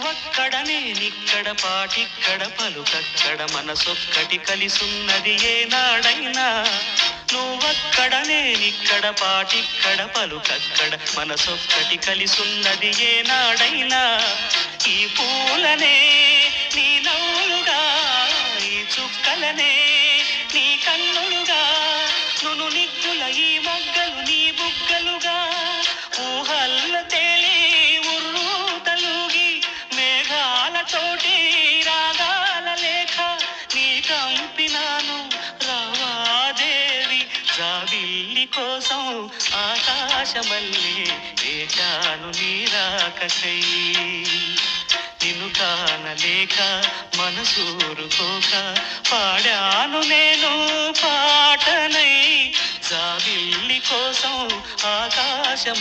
నువ్వక్కడ నేనిక్కడ పాటిక్కడ పలుకక్కడ మనసొక్కటి కలిసున్నది ఏనాడైనా. నువ్వక్కడ నేనిక్కడ పాటిక్కడ పలుకక్కడ మనసొక్కటి కలిసున్నది ఏనాడైనా. ఈ పూలనే నీ నవ్వులుగా, ఈ చుక్కలనే నీ కన్నులుగా, నును నిగ్గుల ఈ మొగ్గలు నీ బుగ్గలుగా, ఊహల్ల తేలి ఉర్రూ తలుగి మేఘాలతోటి రాగాల లేఖ నీ కంపినాను రావాదేవి. జాబిల్లి కోసం ఆకాశమల్లి వేచాను నీ రాకకై. నిన్ను కానలేక మనసూరుకోక పాడాను నేను పాటనై. జాబిల్లి కోసం ఆకాశమ